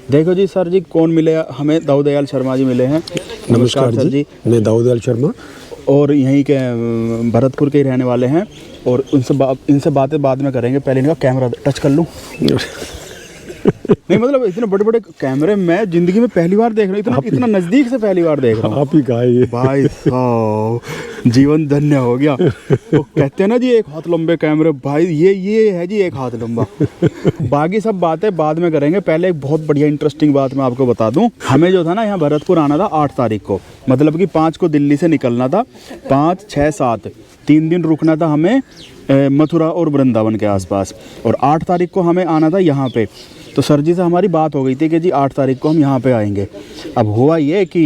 देखो जी सर जी कौन मिले हमें, दाऊद दयाल शर्मा जी मिले हैं। नमस्कार सर जी, मैं दाऊद दयाल शर्मा और यहीं के भरतपुर के ही रहने वाले हैं। और इनसे बातें बाद में करेंगे, पहले इनका कैमरा टच कर लूँ। नहीं मतलब इतने बड़े बड़े कैमरे मैं जिंदगी में पहली बार देख रहा हूँ, इतना नज़दीक से पहली बार देख रहा हूँ। आप ही कहा ये भाई साहब जीवन धन्य हो गया। तो कहते हैं ना जी एक हाथ लंबे कैमरे, भाई ये है जी एक हाथ लंबा। बाकी सब बातें बाद में करेंगे, पहले एक बहुत बढ़िया इंटरेस्टिंग बात मैं आपको बता दूं। हमें जो था ना यहाँ भरतपुर आना था 8 तारीख को, मतलब कि 5 को दिल्ली से निकलना था। 5, 6, 7 3 दिन रुकना था हमें मथुरा और वृंदावन के आसपास, और 8 तारीख को हमें आना था यहाँ पे। तो सर जी से हमारी बात हो गई थी कि जी 8 तारीख को हम यहाँ पे आएंगे। अब हुआ ये कि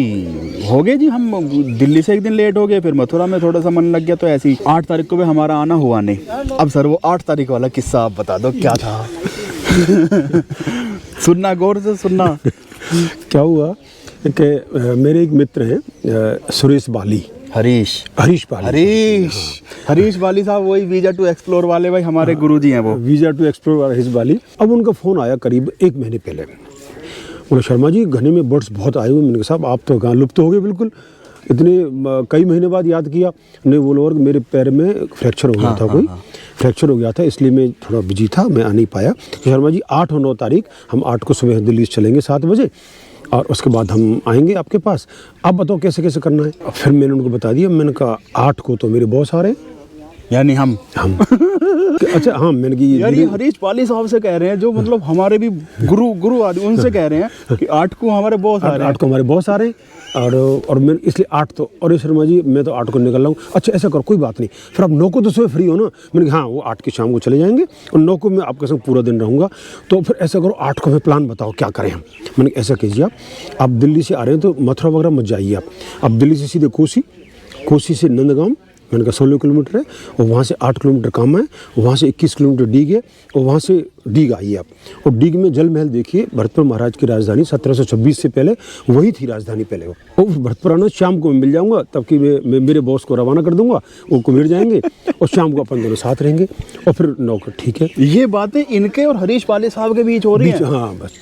हो गए जी, हम दिल्ली से एक दिन लेट हो गए, फिर मथुरा में थोड़ा सा मन लग गया, तो ऐसे ही 8 तारीख को भी हमारा आना हुआ नहीं। अब सर वो 8 तारीख वाला किस्सा आप बता दो क्या था। सुनना, गौर से सुनना। क्या हुआ कि मेरे एक मित्र हैं सुरेश बाली, हरीश बाली साहब, वही वीजा टू एक्सप्लोर वाले भाई हमारे गुरुजी हैं वो। वीजा टू एक्सप्लोर वाले हरीश बाली। अब उनका फ़ोन आया करीब 1 महीने पहले। बोले शर्मा जी घने में बर्ड्स बहुत आए हुए। मैंने कहा साहब आप तो कहाँ लुप्त हो गए बिल्कुल, इतने कई महीने बाद याद किया। नहीं बोलो और मेरे पैर में फ्रैक्चर हो गया था, कोई फ्रैक्चर हो गया था, इसलिए मैं थोड़ा बिजी था, मैं आ नहीं पाया। तो शर्मा जी 8 और 9 तारीख हम 8 को सुबह दिल्ली से चलेंगे 7 बजे, और उसके बाद हम आएंगे आपके पास। आप बताओ कैसे कैसे करना है। फिर मैंने उनको बता दिया। मैंने कहा 8 को तो मेरे बॉस आ रहे हैं, यानी हम अच्छा हाँ, मैंने कि यार ये हरीश बाली साहब से कह रहे हैं, जो मतलब हमारे भी गुरु आदि, उनसे कह रहे हैं कि 8 को हमारे बॉस आ रहे हैं। 8 को हमारे बॉस आ रहे हैं, और मैं इसलिए 8 तो, और शर्मा जी मैं तो 8 को निकल रहा हूँ। अच्छा ऐसा करो कोई बात नहीं, फिर आप 9 को तो सुबह फ्री हो ना। मैंने कहा हाँ, वो 8 की शाम को चले जाएंगे और 9 को मैं आपके संग पूरा दिन रहूँगा। तो फिर ऐसा करो 8 को फिर प्लान बताओ क्या करें हम। मैंने ऐसा कीजिए, आप दिल्ली से आ रहे हैं तो मथुरा वगैरह मत जाइए आप दिल्ली से सीधे कोसी से नंदगांव, मैंने कहा 16 किलोमीटर है, और वहाँ से 8 किलोमीटर काम है, वहाँ से 21 किलोमीटर डीग है, और वहाँ से डीग आइए आप। और डीग में जल महल देखिए, भरतपुर महाराज की राजधानी 1726 से पहले वही थी राजधानी पहले वो। और भरतपुर आना शाम को मैं मिल जाऊँगा, तब कि मैं मेरे बॉस को रवाना कर दूँगा, वो कुबेर जाएंगे और शाम को अपन दोनों साथ रहेंगे। और फिर नौकर ठीक है। ये बातें इनके और हरीश बाली साहब के बीच हो रही हैं। हाँ बस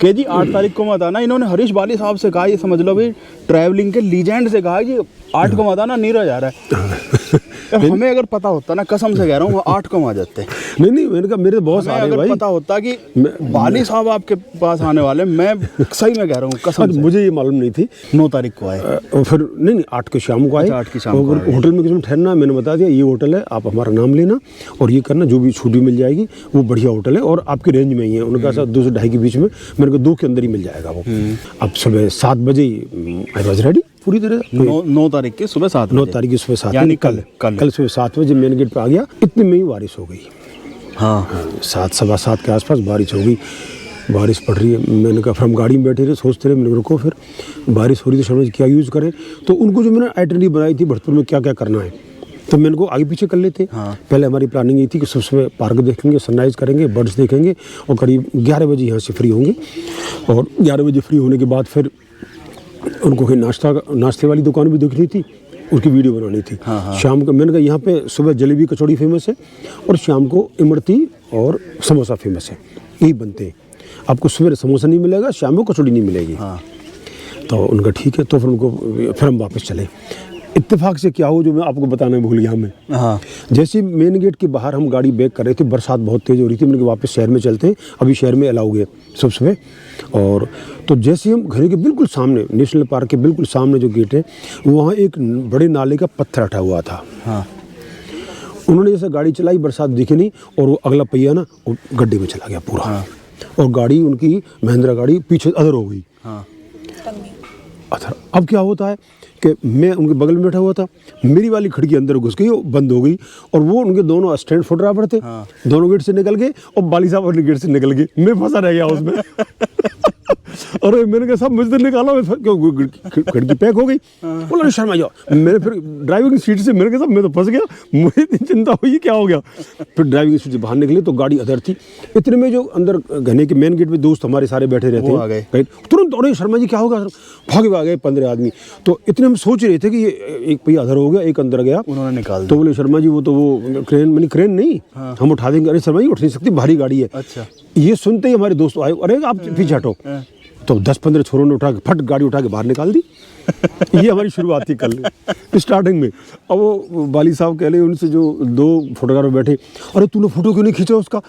के जी 8 तारीख को मत आना। इन्होंने हरीश बाली साहब से कहा, ये समझ लो भाई ट्रैवलिंग के लीजेंड से कहा कि 8 को मत आना, नीरज आ रहा है। हमें अगर पता होता ना, कसम से कह रहा हूँ, वो 8 को आ जाते। नहीं मैंने कहा मेरे बॉस आ रहे हैं भाई। पता होता कि बाली साहब आपके पास आने वाले, मैं सही में कह रहा हूँ कसम से। मुझे ये मालूम नहीं थी। 9 तारीख को आए, और फिर नहीं 8 को शाम को आए। 8 की शाम को होटल में किसी में ठहरना, मैंने बता दिया ये होटल है, आप हमारा नाम लेना और ये करना, जो भी छुट्टी मिल जाएगी वो बढ़िया होटल है और आपकी रेंज में ही है। उनका साथ 2 से 2.5 के बीच में, मैंने कहा 2 के अंदर ही मिल जाएगा वो। अब सुबह 7 बजे आई वॉज रेडी पूरी तरह। 9 तारीख के सुबह 7, 9 तारीख की सुबह 7, यानी कल सुबह 7 बजे मेन गेट पे आ गया। इतने में ही बारिश हो गई। हाँ 7, सवा 7 के आसपास बारिश हो गई। बारिश पड़ रही है। मैंने कहा फिर हम गाड़ी में बैठे रहे, सोचते रहे। मैंने रुको, फिर बारिश हो रही थी, समझ क्या यूज़ करें। तो उनको जो मैंने आइटनरी बनाई थी भरतपुर में क्या क्या करना है, तो मैंने को आगे पीछे कर लेते। पहले हमारी प्लानिंग ये थी कि सुबह पार्क देखेंगे, सनराइज़ करेंगे, बर्ड्स देखेंगे, और करीब 11 बजे यहाँ से फ्री होंगे। और 11 बजे फ्री होने के बाद फिर उनको कहीं नाश्ते वाली दुकान भी दिख रही थी, उसकी वीडियो बनानी थी। शाम को मैंने कहा यहाँ पे सुबह जलेबी कचौड़ी फेमस है, और शाम को इमरती और समोसा फेमस है, यही बनते हैं। आपको सुबह समोसा नहीं मिलेगा, शाम को कचौड़ी नहीं मिलेगी। तो उनका ठीक है। तो फिर हम वापस चले। इत्तेफाक से क्या हो जो मैं आपको बताना भूल गया मैं। जैसे मेन गेट के बाहर हम गाड़ी बैक कर रहे थे, बरसात बहुत तेज़ हो रही थी। मैंने कहा वापस शहर में चलते हैं, अभी शहर में अलाउ गए सुबह। और तो जैसे हम घर के बिल्कुल सामने, नेशनल पार्क के बिल्कुल सामने जो गेट है, वहाँ एक बड़े नाले का पत्थर हटा हुआ था। उन्होंने जैसे गाड़ी चलाई, बरसात दिखी नहीं, और वो अगला पहिया ना वो गड्ढे में चला गया पूरा। और गाड़ी उनकी महिंद्रा गाड़ी पीछे अदर हो गई। अब क्या होता है कि मैं उनके बगल में बैठा हुआ था, मेरी वाली खिड़की अंदर घुस गई, बंद हो गई, और वो उनके दोनों असिस्टेंट फोटोग्राफर थे। दोनों गेट से निकल गए, और बाली साहब अपने गेट से निकल गए। मैं फंसा रह गया उसमें। और मैंने कहा सब मुझे निकाला, क्यों खिड़की पैक हो गई। बोला शर्मा जाओ। मैंने फिर ड्राइविंग सीट से, मैंने कहा सब मैं तो फंस गया, मुझे इतनी चिंता हुई क्या हो गया। फिर ड्राइविंग सीट से बाहर निकले तो गाड़ी अदर थी। इतने में जो अंदर घने के मेन गेट पे दोस्त हमारे सारे बैठे रहते हैं, तुरंत अरे शर्मा जी क्या होगा, भागे आ गए 15 आदमी। तो इतने हम सोच रहे थे कि ये एक पहिया अधर हो गया, एक अंदर गया, उन्होंने निकाल तो बोले शर्मा जी वो क्रेन, मैंने क्रेन नहीं, हम उठा देंगे। अरे शर्मा जी उठ नहीं सकती, भारी गाड़ी है। अच्छा। ये सुनते ही हमारे दोस्त आए, अरे आप पीछे हटो। तो 10-15 छोरों ने उठा के फट गाड़ी उठा के बाहर निकाल दी। ये हमारी शुरुआत थी कल स्टार्टिंग में। अब वो वाली साहब कह रहे उनसे जो 2 फोटोग्राफर बैठे, अरे तूने फोटो क्यों नहीं खींचा उसका?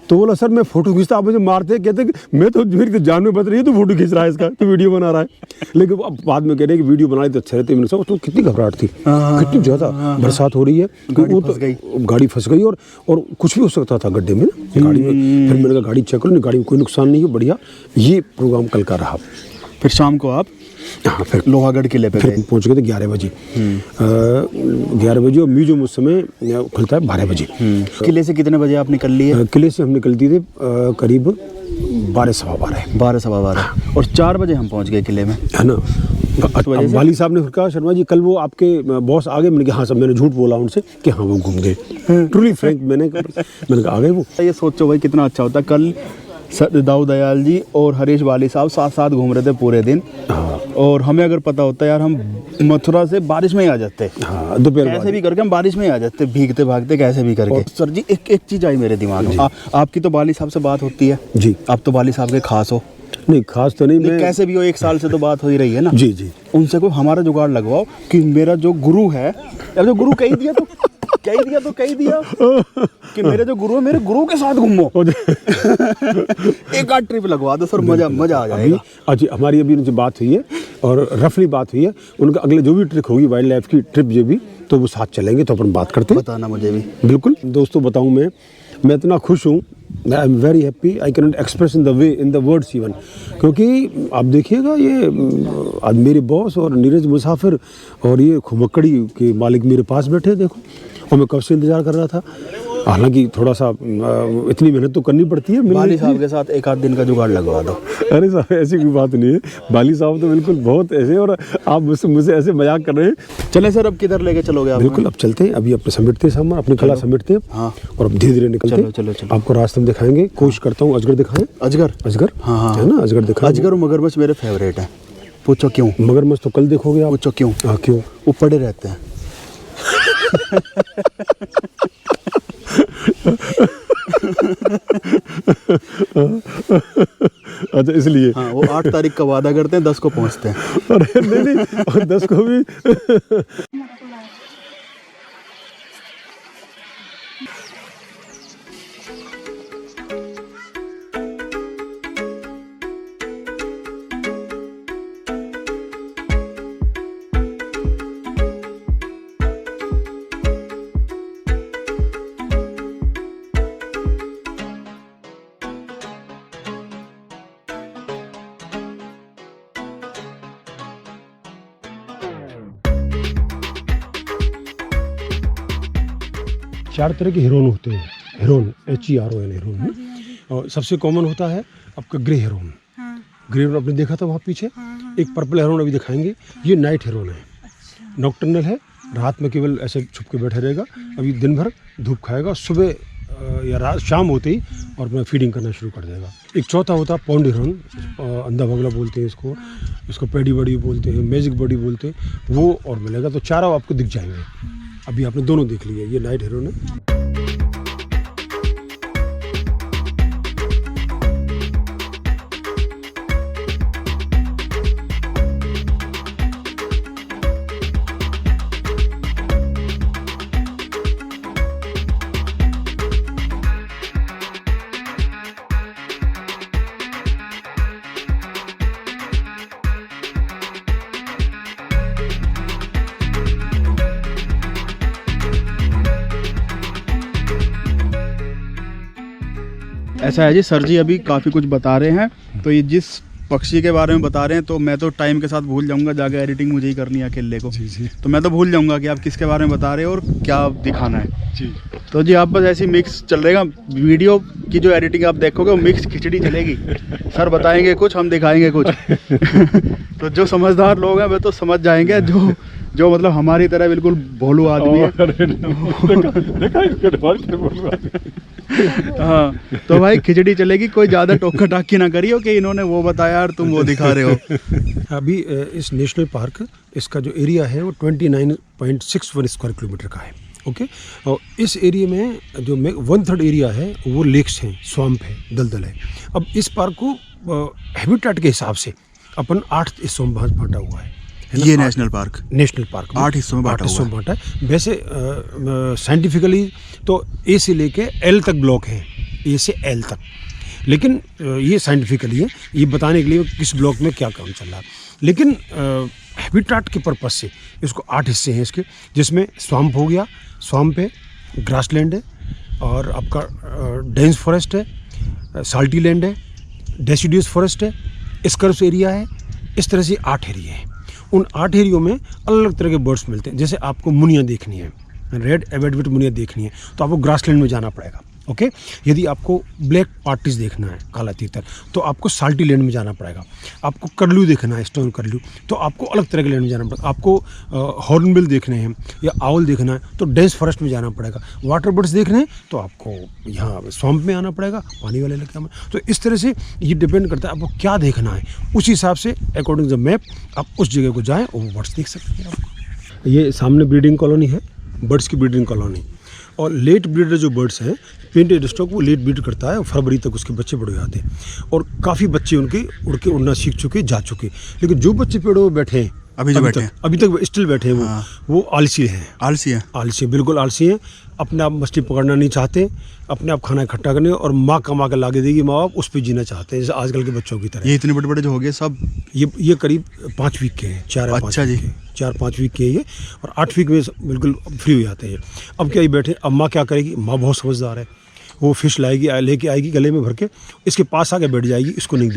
तो बोला सर मैं फोटो खींचता, आप मुझे मारते, कहते कि मैं तो मेरी जान में बच रही है, तू फोटो खींच रहा है इसका, तू वीडियो बना रहा है। लेकिन अब बाद में कह रहे हैं कि वीडियो बनाई तो अच्छा रहते। मैंने कहा तो कितनी घबराहट थी, कितनी ज़्यादा बरसात हो रही है, गाड़ी फंस गई और कुछ भी हो सकता था गड्ढे में ना गाड़ी में। फिर मैंने कहा गाड़ी चेक करो, गाड़ी में कोई नुकसान नहीं है, बढ़िया। ये प्रोग्राम कल का रहा। फिर शाम को आप हाँ फिर लोहागढ़ किले पे फिर पहुँच गए थे 11 बजे। 11 बजे और म्यूजियम उस समय खुलता है 12 बजे। किले से कितने बजे आप निकल लिए? किले से हम निकलती थे करीब 12-12:15 और 4 बजे हम पहुंच गए किले में, है ना। अब वाली साहब ने कहा शर्मा जी कल वो आपके बॉस आ गए? मैंने कहा हाँ सब, मैंने झूठ बोला उनसे कि हाँ वो घूम गए, ट्रूली फ्रैंक मैंने कहा आ गए वो। ये सोचो भाई कितना अच्छा होता, कल दाऊ दयाल जी और हरीश वाली साहब साथ साथ घूम रहे थे पूरे दिन। और हमें अगर पता होता यार हम मथुरा से बारिश में ही आ जाते, दोपहर कैसे भी करके हम बारिश में ही आ जाते, भीगते भागते कैसे भी करके। सर जी एक चीज़ आई मेरे दिमाग में, आपकी तो वाली साहब से बात होती है जी, आप तो वाली साहब के खास हो। नहीं खास तो नहीं, मैं कैसे भी हो 1 साल से तो बात हो ही रही है ना। जी जी। उनसे कोई हमारा जुगाड़ लगवाओ कि मेरा जो गुरु है, यार जो गुरु कह दिया कह दिया कि मेरे जो गुरु है मेरे गुरु के साथ घूमो। एक आध ट्रिप लगवा दो सर, मजा आ जाएगा। अच्छा हमारी अभी उनसे बात हुई है और रफली बात हुई है, उनका अगले जो भी ट्रिप होगी वाइल्ड लाइफ की ट्रिप जो भी, तो वो साथ चलेंगे, तो अपन बात करते हैं। बताना मुझे भी। बिल्कुल दोस्तों बताऊं, मैं इतना खुश हूँ, I am very happy, I can not express in the words even. क्योंकि आप देखिएगा ये आज मेरे बॉस और नीरज मुसाफिर और ये खुमक्कड़ी के मालिक मेरे पास बैठे, देखो, और मैं कब से इंतजार कर रहा था। हालांकि थोड़ा सा इतनी मेहनत तो करनी पड़ती है। बाली साहब के साथ 1 आध दिन का जुगाड़ लगवा दो। अरे साहब ऐसी कोई बात नहीं है, बाली साहब तो बिल्कुल बहुत ऐसे, और आप मुझसे ऐसे मजाक कर रहे हैं। चले सर अब किधर लेके चलोगे आप? बिल्कुल अब चलते हैं, अभी अपने समेटते हैं सामान, अपनी कला समेटते हैं। हाँ। और अब धीरे धीरे निकलते हैं। चलो। आपको रास्ते में दिखाएंगे, कोशिश करता हूँ अजगर दिखाएं। अजगर हाँ है ना, अजगर दिखाएं। अजगर और मगरमच्छ मेरे फेवरेट है। पूछो क्यों? मगरमच्छ तो कल देखोगे आप। पूछो क्यों? हाँ क्यों? वो पड़े रहते हैं। अच्छा इसलिए। हाँ, वो 8 तारीख का वादा करते हैं, 10 को पहुंचते हैं। अरे नहीं और 10 को भी। चार तरह के हिरोन होते हैं, हिरोन HERON हिरोन। और सबसे कॉमन होता है आपका ग्रे हिरोन। ग्रे हिरोन आपने देखा था वहाँ पीछे। एक पर्पल हिरोन अभी दिखाएंगे, ये नाइट हिरोन है। नॉक्टर्नल है, रात में केवल ऐसे छुप के बैठे रहेगा। अभी दिन भर धूप खाएगा, सुबह या रात शाम होते ही और अपना फीडिंग करना शुरू कर देगा। एक चौथा होता है पॉन्ड हिरोन, अंधा बगला बोलते हैं इसको पैडी बड़ी बोलते हैं, मैजिक बॉडी बोलते हैं, वो और मिलेगा। तो चारों आपको दिख जाएंगे। अभी आपने दोनों देख लिया, ये नाइट हिरोन है। ऐसा है जी, सर जी अभी काफ़ी कुछ बता रहे हैं। तो ये जिस पक्षी के बारे में बता रहे हैं, तो मैं तो टाइम के साथ भूल जाऊंगा, जाके एडिटिंग मुझे ही करनी है अकेले को। जी। तो मैं तो भूल जाऊंगा कि आप किसके बारे में बता रहे हो और क्या दिखाना है। जी। तो जी आप बस ऐसी मिक्स चल रहेगा, वीडियो की जो एडिटिंग आप देखोगे वो मिक्स खिचड़ी चलेगी। सर बताएंगे कुछ, हम दिखाएंगे कुछ। तो जो समझदार लोग हैं वे तो समझ जाएंगे, जो जो मतलब हमारी तरह बिल्कुल भोलू आदमी है। हाँ, तो भाई खिचड़ी चलेगी, कोई ज़्यादा टोका टाकी ना करियो कि इन्होंने वो बताया और तुम वो दिखा रहे हो। अभी इस नेशनल पार्क इसका जो एरिया है वो 29.61 स्क्वायर किलोमीटर का है। ओके, और इस एरिया में जो 1/3 एरिया है वो लेक्स हैं, स्वैम्प है, दलदल है। अब इस पार्क को हैबिटेट के हिसाब से अपन 8 हिस्सों में बांटा हुआ है ना? ये नेशनल पार्क 8 हिस्सों में बांटा है। वैसे साइंटिफिकली तो ए से लेके एल तक ब्लॉक है, ए से एल तक, लेकिन ये साइंटिफिकली है, ये बताने के लिए किस ब्लॉक में क्या काम चल रहा है। लेकिन हैबिटेट के पर्पस से इसको 8 हिस्से हैं इसके, जिसमें स्वैम्प हो गया, स्वैम्प है, ग्रासलैंड है, और आपका डेंस फॉरेस्ट है, साल्टी लैंड है, डेसिडियस फॉरेस्ट है, स्कर्व्स एरिया है। इस तरह से 8 एरिया हैं। उन 8 एरियो में अलग अलग तरह के बर्ड्स मिलते हैं। जैसे आपको मुनिया देखनी है, रेड एबेडविट मुनिया देखनी है, तो आपको ग्रासलैंड में जाना पड़ेगा। ओके, यदि आपको ब्लैक पार्टिस देखना है, काला तीतर, तो आपको साल्टी लैंड में जाना पड़ेगा। आपको करलू देखना है, स्टोन करलू, तो आपको अलग तरह के लैंड में जाना पड़ेगा। आपको हॉर्नबिल देखने हैं या आउल देखना है तो डेंस फॉरेस्ट में जाना पड़ेगा। वाटर बर्ड्स देखने हैं तो आपको यहाँ स्वैम्प में आना पड़ेगा, पानी वाले इलाके में। तो इस तरह से ये डिपेंड करता है आपको क्या देखना है, उस हिसाब से अकॉर्डिंग द मैप आप उस जगह को जाएँ और वो बर्ड्स देख सकते हैं आप। ये सामने ब्रीडिंग कॉलोनी है, बर्ड्स की ब्रीडिंग कॉलोनी। और लेट ब्रीडर जो बर्ड्स हैं, पेंटेड स्टॉक, वो लेट ब्रीड करता है, फरवरी तक उसके बच्चे बड़े हो जाते हैं। और काफ़ी बच्चे उनके उड़ना सीख चुके, जा चुके। लेकिन जो बच्चे पेड़ों में बैठे हैं अभी तक स्टिल बैठे हैं, वो आलसी हैं। आलसी बिल्कुल आलसी हैं। अपने आप मछली पकड़ना नहीं चाहते, अपने आप खाना इकट्ठा करने और माँ कमा कर लाके देगी माँ बाप, उस पर जीना चाहते हैं, जैसे आजकल के बच्चों की तरह। ये इतने बड़े बड़े जो हो गए सब, ये करीब 5 वीक के हैं, 4-5 वीक के ये, और 8 वीक में बिल्कुल फ्री हो जाते हैं। अब क्या ये बैठे, अब माँ क्या करेगी? माँ बहुत समझदार है, वो फिश लाएगी, लेके आएगी गले में भर के, इसके पास आके बैठ जाएगी, इसको नहीं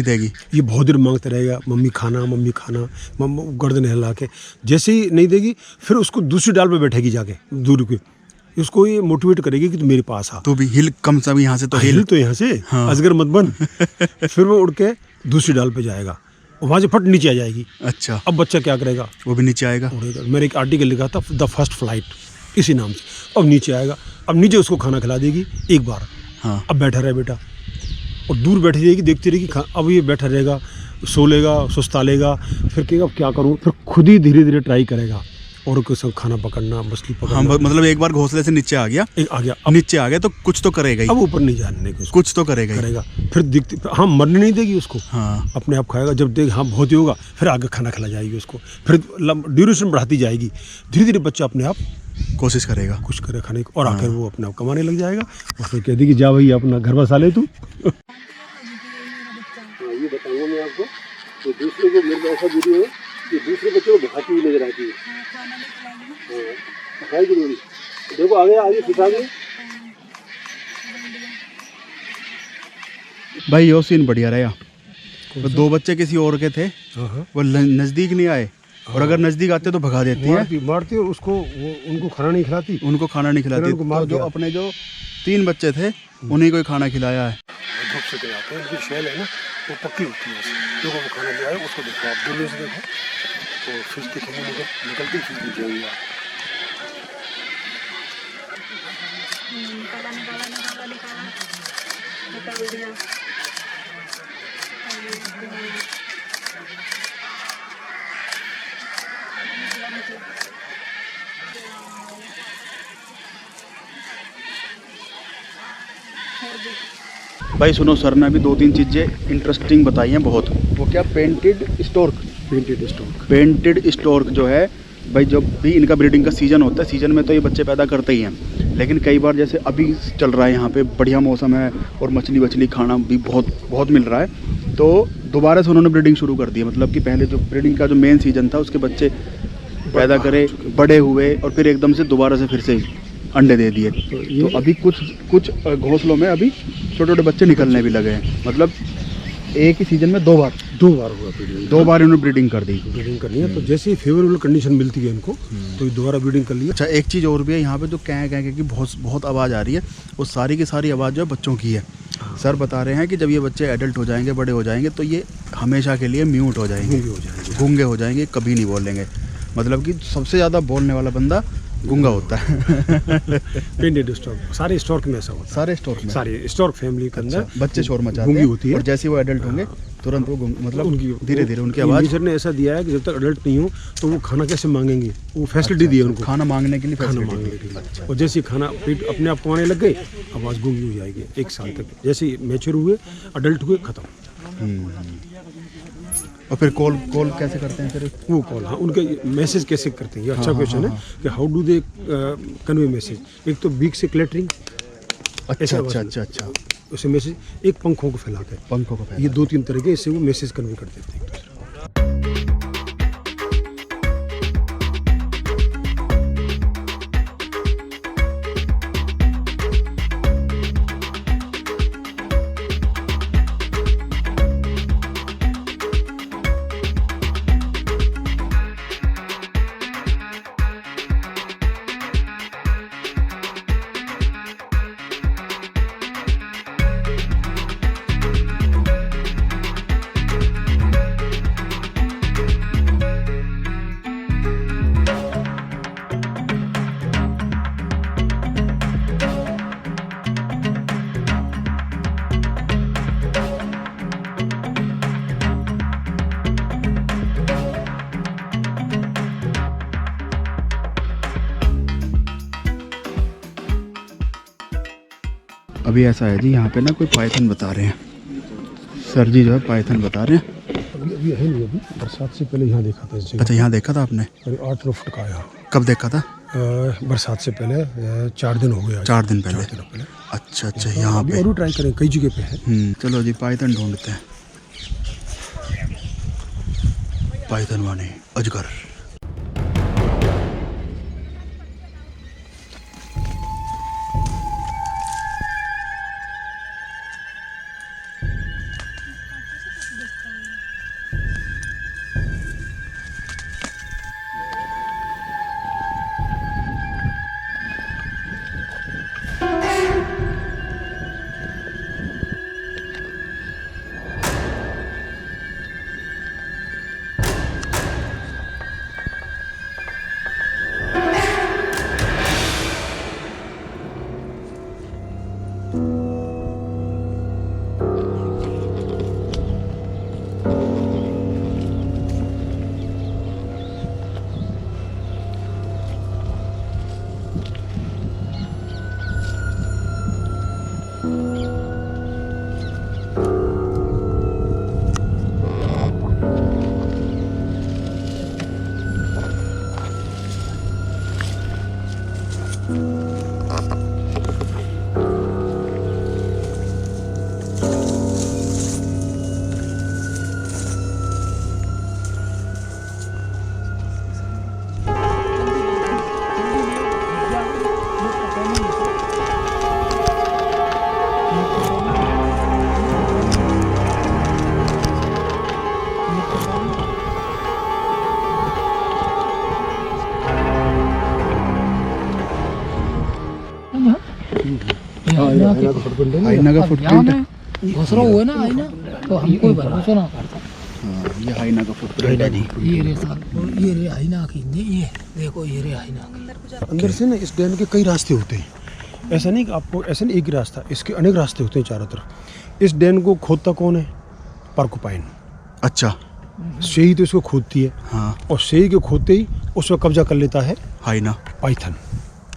देगी। ये बहुत देर मांगता रहेगा, मम्मी खाना, गर्दन हिला के। जैसे ही नहीं देगी, फिर उसको दूसरी डाल पे बैठेगी जाके दूर के, उसको ये मोटिवेट करेगी कि तू मेरे पास आ, तो भी हिल कम से यहाँ से, तो हिल तो यहाँ से, हाँ। अजगर मत बन। फिर वो उड़ के दूसरी डाल पे जाएगा, वहाँ से फट नीचे आ जाएगी। अच्छा, अब बच्चा क्या करेगा? वो भी नीचे आएगा, उड़ेगा। मैंने एक आर्टिकल लिखा था, द फर्स्ट फ्लाइट, इसी नाम से। अब नीचे आएगा, अब नीचे उसको खाना खिला देगी एक बार, हाँ। अब बैठा रहे बेटा, और दूर बैठी रहेगी, देखती रहेगी। अब ये बैठा रहेगा, सो लेगा, सुस्ता लेगा, फिर कहेगा अब क्या करूँ, फिर खुद ही धीरे धीरे ट्राई करेगा और को सब खाना पकड़ना, मछली पकड़ना। हाँ, मतलब एक बार घोंसले से नीचे आ गया, अब नीचे आ गया तो कुछ तो करेगा ही। अब ऊपर नहीं जाने को, कुछ तो करेगा। फिर दिखती, हाँ, मरने नहीं देगी उसको, हाँ, अपने आप खाएगा। जब देख हाँ बहुत ही होगा, फिर आगे खाना खिला जाएगी उसको, फिर ड्यूरेशन बढ़ाती जाएगी। धीरे धीरे बच्चा अपने आप कोशिश करेगा, कुछ करे खाने को, और आखिर वो अपने आप कमाने लग जाएगा। और फिर कह देगी जा भाई अपना घर बसा ले तू। ये बताऊंगा मैं आपको, तो दूसरे को मेरे ऐसा वीडियो है कि दूसरे बच्चे को भगाती हुई नजर आती है। देखो आगे सिखा गए भाई। यो सीन बढ़िया रहा। तो 2 बच्चे किसी और के थे, वो नजदीक नहीं आए, और अगर नजदीक आते तो भगा देती है, मारती, और उसको वो उनको खाना नहीं खिलाती, तो जो अपने जो 3 बच्चे थे उन्हीं को ही खाना खिलाया है। धूप से खिलाते हैं, इनकी शैल है ना वो पक्की होती है, देखो वो खाना दिया है उसको, देखो आप दूर से देखो तो फिश दिखेंगे, निकलती फिश दिखेगी। भाई सुनो, सर ने अभी 2-3 चीज़ें इंटरेस्टिंग बताई हैं बहुत। वो क्या? पेंटेड स्टोर्क जो है भाई, जब भी इनका ब्रीडिंग का सीज़न होता है, सीज़न में तो ये बच्चे पैदा करते ही हैं, लेकिन कई बार जैसे अभी चल रहा है, यहाँ पे बढ़िया मौसम है और मछली खाना भी बहुत मिल रहा है, तो दोबारा से उन्होंने ब्रीडिंग शुरू कर दी है। मतलब कि पहले जो ब्रीडिंग का जो मेन सीज़न था, उसके बच्चे पैदा करे, बड़े हुए, और फिर एकदम से दोबारा से फिर से अंडे दे दिए। तो अभी कुछ घोंसलों में अभी छोटे बच्चे निकलने भी लगे हैं। मतलब एक ही सीजन में 2 बार हुआ ब्रीडिंग, 2 बार इन्होंने ब्रीडिंग करनी है। तो जैसे ही फेवरेबल कंडीशन मिलती है इनको, तो दोबारा ब्रीडिंग कर लिया। अच्छा, एक चीज़ और भी है यहाँ पे, जो कह की बहुत आवाज़ आ रही है, वो सारी की सारी आवाज़ जो है बच्चों की है। सर बता रहे हैं कि जब ये बच्चे एडल्ट हो जाएंगे, बड़े हो जाएंगे, तो ये हमेशा के लिए म्यूट हो जाएंगे, गूंगे हो जाएंगे, कभी नहीं बोलेंगे। मतलब कि सबसे ज़्यादा बोलने वाला बंदा गूंगा होता है। पेंडेड स्टॉक सारे स्टॉक में ऐसा होता है, सारे स्टोर में। सारे स्टॉक फैमिली के अंदर बच्चे शोर मचाते गूंगी हैं होती है। और जैसे वो एडल्ट होंगे तुरंत वो मतलब उनकी धीरे धीरे उनकी आवाज़। नेचर ने ऐसा दिया है कि जब तक अडल्ट नहीं हो तो वो खाना कैसे मांगेंगे, वो फैसिलिटी दी है उनको खाना मांगने के लिए खाना facility मांगने दी के है। लिए। और जैसे ही खाना पेट अपने आप कमाने लग गए, आवाज़ गूंगी हो जाएगी 1 साल तक। जैसे ही मैच्योर हुए, अडल्ट हुए, खत्म। और फिर कॉल कैसे करते हैं फिर? वो कॉल, हाँ, उनके मैसेज कैसे करते हैं, ये अच्छा क्वेश्चन है कि how do they convey message. एक तो बीक से क्लैटरिंग, अच्छा अच्छा अच्छा अच्छा, उसे मैसेज, एक पंखों को फैलाते हैं, पंखों को ये 2-3 तरह के, इससे वो मैसेज कन्वे कर देते हैं एक दूसरे को। अभी ऐसा है जी, यहाँ पे ना कोई पाइथन बता रहे हैं सर जी, जो है पाइथन बता रहे हैं। अभी है नहीं, अभी बरसात से पहले यहाँ देखा था इस जगह। अच्छा, यहाँ देखा था आपने? 8 फुट का यहाँ। कब देखा था? बरसात से पहले 4 दिन हो गए। 4 दिन पहले। 4 दिन पहले। अच्छा अच्छा, यहाँ पे और ट्राई करें, कई जगह पे है। चलो जी, पाइथन ढूंढते हैं। पाइथन माने अजगर। आईना का फुटप्रिंट है। घुसरा हुआ ना आईना, तो हमको भरोसा ना करता। ये आईना का फुटप्रिंट है जी। ये रे साल, ये रे आईना की, ये देखो, ये रे आईना की। अंदर से ना इस डैम के कई रास्ते होते हैं, ऐसा नहीं कि आपको, ऐसा नहीं एक ही रास्ता, इसके अनेक रास्ते होते हैं चारों तरफ। इस डैम को खोदता कौन है? पोर्कुपाइन। अच्छा, शेही तो इसको खोदती है, हाँ, और शेही के खोदते ही उस पर कब्जा कर लेता है आईना पाइथन।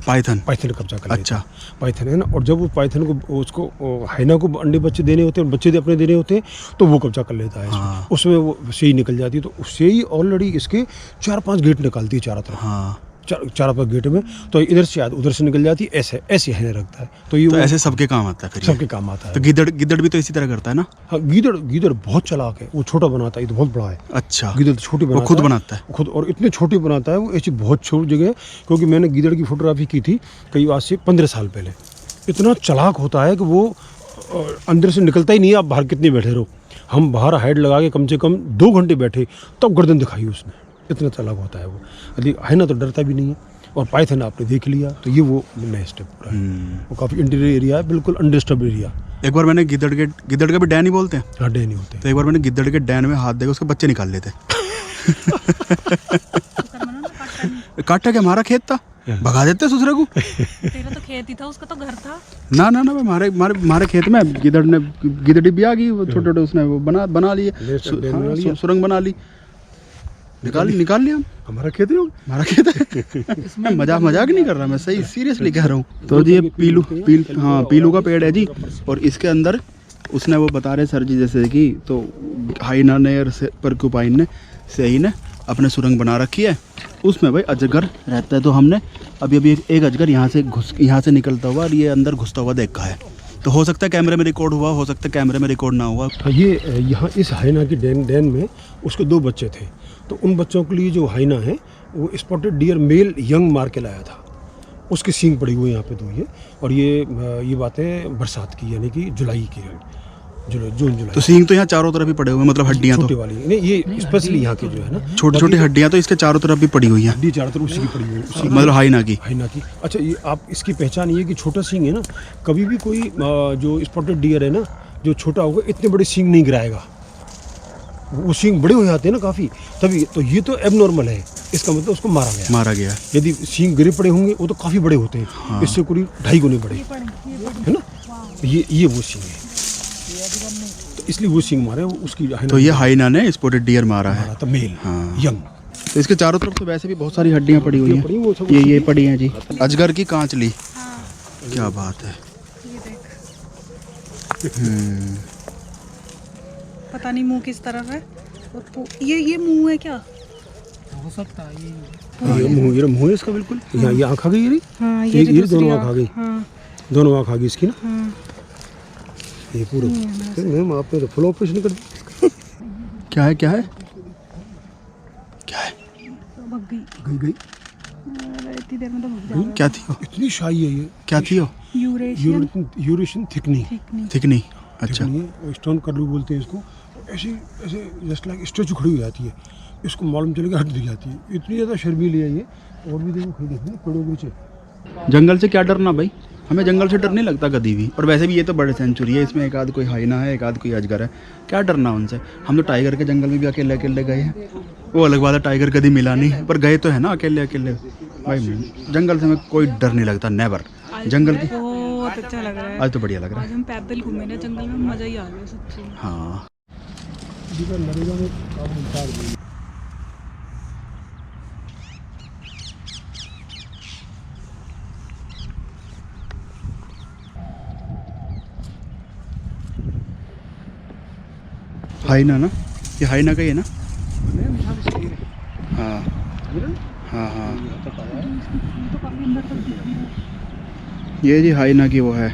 पाइथन कब्जा कर लेता अच्छा है, पाइथन है ना। और जब वो पाइथन को, उसको हाइना को अंडे बच्चे देने होते हैं, बच्चे अपने देने होते हैं, तो वो कब्जा कर लेता है हाँ। उसमें वो शेही निकल जाती है। तो शेही ऑलरेडी इसके 4-5 गेट निकालती है चारों तरफ, हाँ। 4-5 गेट में, तो इधर से उधर से निकल जाती है, ऐसे हाइना रखता है। तो ये तो वो ऐसे सबके काम आता है फिर ये। सबके काम आता है। तो गिद्दड़ भी तो इसी तरह करता है ना? हाँ, गीदड़ बहुत चालाक है, वो छोटा बनाता है, ये तो बहुत बड़ा है। अच्छा, गीदड़ तो छोटी बनाता वो खुद बनाता है खुद, और इतने छोटे बनाता है वो, ऐसी बहुत छोटी जगह। क्योंकि मैंने गीदड़ की फोटोग्राफी की थी कई आज से 15 साल पहले। इतना चालाक होता है कि वो अंदर से निकलता ही नहीं है, आप बाहर कितने बैठे रहो। हम बाहर हाइड लगा के कम से कम 2 घंटे बैठे, तब गर्दन दिखाई उसने, इतना चालाक होता है वो। यदि है ना, तो डरता भी नहीं है। और पाइथन आपने देख लिया, तो ये वो नया स्टेप पूरा है। वो काफ़ी इंटीरियर एरिया है, बिल्कुल अनडिस्टर्ब एरिया। एक बार मैंने गिद्दड़ का भी डैन ही बोलते हैं, हड्डे नहीं होते। तो एक बार मैंने गिद्दड़ के डैन में हाथ देकर उसके बच्चे निकाल लेते। काटा क्या हमारा खेत था, भगा देते ससुरे को। तेरा तो खेत ही था, उसका तो घर था। ना ना ना हमारे खेत में गिदड़ी भी आ गई, वो छोटे छोटे उसने वो बना लिए, सुरंग बना ली, निकाल लिया। हमारा खेत है, हमारा खेत है। मैं मजाक नहीं कर रहा, मैं सही सीरियसली कह रहा हूँ। तो जी ये पीलू का पेड़ है जी, और इसके अंदर उसने वो बता रहे सर जी जैसे कि तो हाइना ने और परक्यूपाइन ने सही ने अपने सुरंग बना रखी है, उसमें भाई अजगर रहता है। तो हमने अभी एक अजगर यहाँ से निकलता हुआ और ये अंदर घुसता हुआ देखा है। तो हो सकता है कैमरे में रिकॉर्ड हुआ, हो सकता है कैमरे में रिकॉर्ड ना हुआ। ये यहाँ इस हाइना की डेन में उसके 2 बच्चे थे, तो उन बच्चों के लिए जो हाइना है वो स्पॉटेड डियर मेल यंग मार के लाया था, उसके सींग पड़ी हुई यहाँ पे 2 ये। और ये बातें बरसात की, यानी कि जुलाई की है, जून जुलाई। तो सींग तो यहाँ चारों तरफ ही पड़े हुए, मतलब हड्डियाँ छोटी तो वाली नहीं, ये स्पेशली यहाँ के जो है ना छोटी छोटी हड्डियाँ तो इसके चारों तरफ भी पड़ी हुई हैं, हड्डी चारों तरफ उसी की पड़ी हुई है, उसी की, मतलब हाइना की। अच्छा, ये आप इसकी पहचान ये कि छोटा सींग है ना, कभी भी कोई जो स्पॉटेड डियर है ना, जो छोटा होगा इतने बड़े सींग नहीं गिराएगा, वो सींग बड़े हो जाते हैं ना काफ़ी, तभी। तो ये तो एबनॉर्मल है, इसका मतलब उसको मारा गया। यदि सींग गिरे पड़े होंगे वो तो काफ़ी बड़े होते हैं। हाँ। इससे करीब 2.5 गुने बड़े है ना, ये वो सींग है, तो इसलिए वो सींग मारे उसकी। तो ये हाइना ने स्पॉटेड डियर मारा है, तो मेल यंग। तो इसके चारों तरफ तो वैसे भी बहुत सारी हड्डियाँ पड़ी हुई हैं, ये पड़ी हैं जी, अजगर की कांचली। क्या बात है। पता नहीं मुंह किस तरफ है, ये मुंह है क्या, हो सकता है ये मुंह है इसका बिल्कुल। ये आँख आ गई, ये दोनों आँख आ गई, दोनों आँख आ गई इसकी ना, ये पूरा। मैम आपने तो फुल ऑपरेशन कर दी। क्या है गई इतनी देर में तो भग जाएगा। क्या थी वो? इतनी शाही है ये। क्या थी वो? यूरेशियन थिकनी। अच्छा, स्टोन कर्लू बोलते हैं इसको। ऐसे जस्ट लाइक स्टेचू खड़ी हो जाती है, इसको मालूम चलेगा हट दी जाती है, इतनी ज़्यादा शर्मीली है ये। और भी देखो, खड़ी देखो पेड़ों के नीचे। जंगल से क्या डरना भाई, हमें जंगल से डर नहीं लगता कभी भी। और वैसे भी ये तो बड़े सेंचुरी है, इसमें एक आध कोई हाइना है, एक आध कोई अजगर है, क्या डरना उनसे। हम तो टाइगर के जंगल में भी अकेले गए हैं, वो अलग बात है, टाइगर कभी मिला नहीं, पर गए तो है ना अकेले भाई। जंगल से हमें कोई डर नहीं लगता, नेवर। जंगल की बहुत अच्छा लग रहा है, आज तो बढ़िया लग रहा है। आज हम पैदल घूमे ना जंगल में, मजा ही आ गया सच्ची। हाँ, हाइना ना, ये हाइना का ही है ना। हाँ हाँ हाँ, ये जी हाइना की वो है,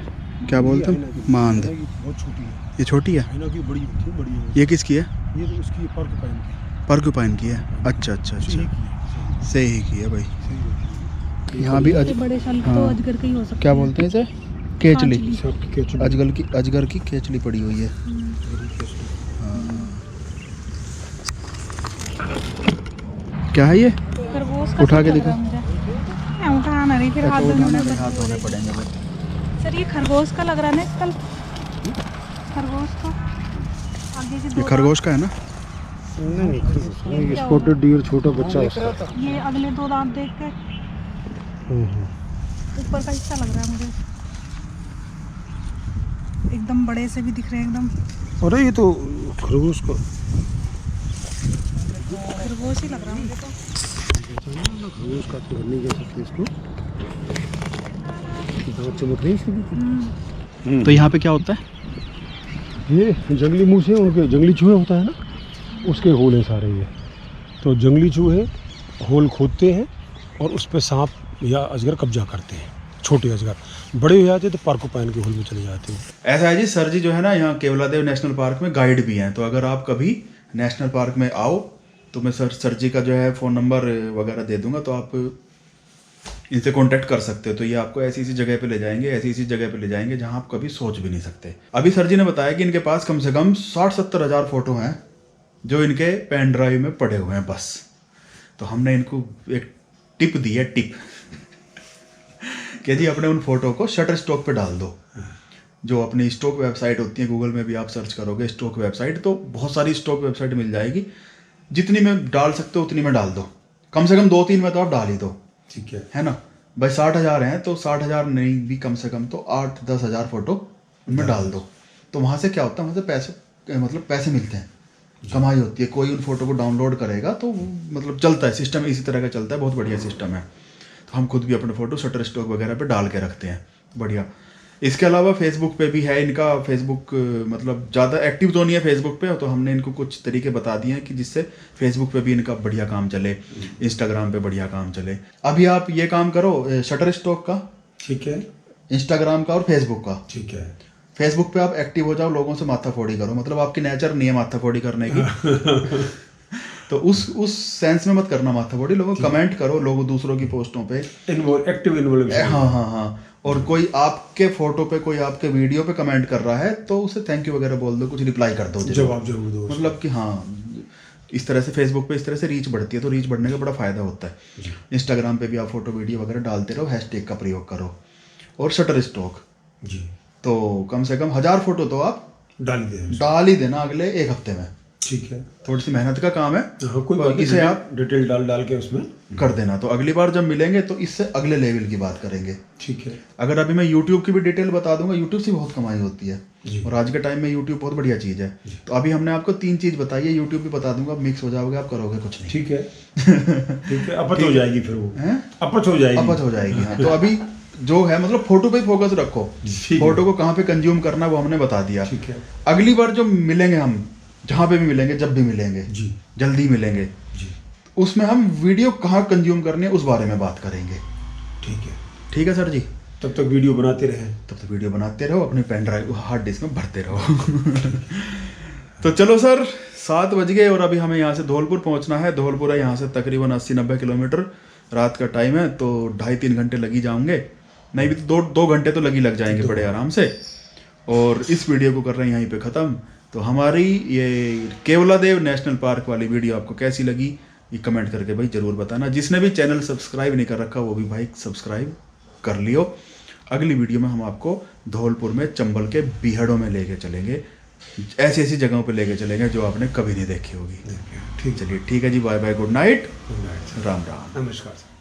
क्या बोलते हैं, मांद। बहुत छोटी है, ये छोटी है, हाइना की बड़ी होती है, बड़ी है। ये किसकी है? ये तो उसकी पर्क्यूपाइन की। पर्क्यूपाइन की है। अच्छा, सही की है भाई। यहाँ भी बड़े साल तो हाँ, अजगर का ही हो सकता है। क्या बोलते हैं इसे? केचली। केचली। अजगर की केचली पड़ी हुई है। क्या है ये? खरगोश का उठा के लग दिखा। रहा है मुझे। मैं उठा ना रही, फिर हाथ धोने पड़ेंगे भाई। सर ये खरगोश का लग रहा है ना, कल खरगोश का आगे से ये खरगोश का है ना? नहीं, स्पॉटेड डियर छोटा बच्चा उसका। ये अगले 2 दांत देख के ऊपर का हिस्सा लग रहा है मुझे, एकदम बड़े से भी दिख रहे हैं एकदम। अरे ये तो खरगोश का, खरगोश ही लग रहा है मुझे तो। खरगोश का तो नहीं कह सकते इसको, दांत चमक रही है। तो यहाँ पे क्या होता है? ये जंगली मूस है, उनके जंगली चूहे होता है ना, उसके होल हैं सारे ये। तो जंगली चूहे होल खोदते हैं और उस पर सांप या अजगर कब्जा करते हैं। छोटे अजगर बड़े हो जाते हैं तो पर्क्यूपाइन के होल में चले जाते हैं। ऐसा है जी, सर जी जो है ना यहाँ केवलादेव नेशनल पार्क में गाइड भी हैं। तो अगर आप कभी नेशनल पार्क में आओ तो मैं सर जी का जो है फ़ोन नंबर वगैरह दे दूंगा, तो आप इनसे कांटेक्ट कर सकते हो। तो ये आपको ऐसी जगह पे ले जाएंगे, ऐसी जगह पे ले जाएंगे जहाँ आप कभी सोच भी नहीं सकते। अभी सर जी ने बताया कि इनके पास कम से कम 60-70 हज़ार फ़ोटो हैं जो इनके पेन ड्राइव में पड़े हुए हैं बस। तो हमने इनको एक टिप दी है, टिप कि जी अपने उन फोटो को शटर स्टॉक पे डाल दो। जो अपनी स्टॉक वेबसाइट होती है, गूगल में भी आप सर्च करोगे स्टॉक वेबसाइट, तो बहुत सारी स्टॉक वेबसाइट मिल जाएगी। जितनी में डाल सकते हो उतनी में डाल दो, कम से कम 2-3 में तो आप डाल ही दो, ठीक है ना भाई। 60,000 हैं तो 60,000 नहीं भी कम से कम तो 8-10 हज़ार फोटो उनमें डाल दो। तो वहाँ से क्या होता है, वहाँ से पैसे मतलब पैसे मिलते हैं, कमाई होती है। कोई उन फोटो को डाउनलोड करेगा तो मतलब चलता है सिस्टम, इसी तरह का चलता है, बहुत बढ़िया सिस्टम है। तो हम खुद भी अपने फ़ोटो शटरस्टॉक वगैरह पे डाल के रखते हैं, बढ़िया। इसके अलावा फेसबुक पे भी है इनका, फेसबुक मतलब ज़्यादा एक्टिव तो नहीं है फेसबुक पे, तो हमने इनको कुछ तरीके बता दिए हैं कि जिससे फेसबुक पे भी इनका बढ़िया काम चले, इंस्टाग्राम पे बढ़िया काम चले। अभी आप ये काम करो शटरस्टॉक का, ठीक है, इंस्टाग्राम का और फेसबुक का। ठीक है। फेसबुक पे आप एक्टिव हो जाओ, लोगों से माथाफोड़ी करो, मतलब आपकी नेचर नहीं है माथाफोड़ी करने की तो उस सेंस में मत करना माथाफोड़ी, लोगों कमेंट करो, लोग दूसरों की पोस्टों पे एक्टिव इन्वॉल्व। हाँ। और कोई आपके फोटो पे, कोई आपके वीडियो पे कमेंट कर रहा है तो उसे थैंक यू वगैरह बोल दो, कुछ रिप्लाई कर दो, जवाब जरूर दो, मतलब कि हाँ इस तरह से फेसबुक पे इस तरह से रीच बढ़ती है, तो रीच बढ़ने का बड़ा फायदा होता है। इंस्टाग्राम पे भी आप फोटो वीडियो वगैरह डालते रहो, हैशटैग का प्रयोग करो। और शटरस्टॉक जी, तो कम से कम 1000 फोटो तो आप डाल ही देना अगले 1 हफ्ते में, ठीक है। थोड़ी सी मेहनत का काम है, हाँ, कोई बात, इसे आप डिटेल डाल के उसमें कर देना। तो अगली बार जब मिलेंगे तो इससे अगले लेवल की बात करेंगे, ठीक है। अगर अभी मैं YouTube की भी डिटेल बता दूंगा, YouTube से बहुत कमाई होती है जी। और आज के टाइम में YouTube बहुत बढ़िया चीज़ है। तो अभी हमने आपको 3 चीज़ बताई है, YouTube भी बता दूंगा, मिक्स हो जाओगे, आप करोगे कुछ नहीं, ठीक है ठीक है। अपच हो जाएगी फिर वो, हैं? अपच हो जाएगी हाँ। तो अभी जो है मतलब फोटो पे फोकस रखो, फोटो को कहाँ पे कंज्यूम करना वो हमने बता दिया। ठीक है। अगली बार जो मिलेंगे हम, जहाँ पे भी मिलेंगे, जब भी मिलेंगे जी, जल्दी मिलेंगे जी, उसमें हम वीडियो कहाँ कंज्यूम करनी है उस बारे में बात करेंगे। ठीक है सर जी। तब तक वीडियो बनाते रहो, अपनी पेन ड्राइव हार्ड डिस्क में भरते रहो तो चलो सर, 7 बज गए और अभी हमें यहाँ से धौलपुर पहुँचना है। धौलपुर है यहाँ से तकरीबन 80-90 किलोमीटर, रात का टाइम है तो 2.5-3 घंटे लग ही जाएंगे, नहीं भी तो 2 घंटे तो लग जाएंगे बड़े आराम से। और इस वीडियो को कर रहे हैं यहीं पे ख़त्म। तो हमारी ये केवलादेव नेशनल पार्क वाली वीडियो आपको कैसी लगी ये कमेंट करके भाई ज़रूर बताना। जिसने भी चैनल सब्सक्राइब नहीं कर रखा वो भी भाई सब्सक्राइब कर लियो। अगली वीडियो में हम आपको धौलपुर में चंबल के बीहड़ों में लेके चलेंगे, ऐसी ऐसी जगहों पे लेके चलेंगे जो आपने कभी नहीं देखी होगी। ठीक, चलिए ठीक है जी, bye bye, good night, Ram Ram, नमस्कार।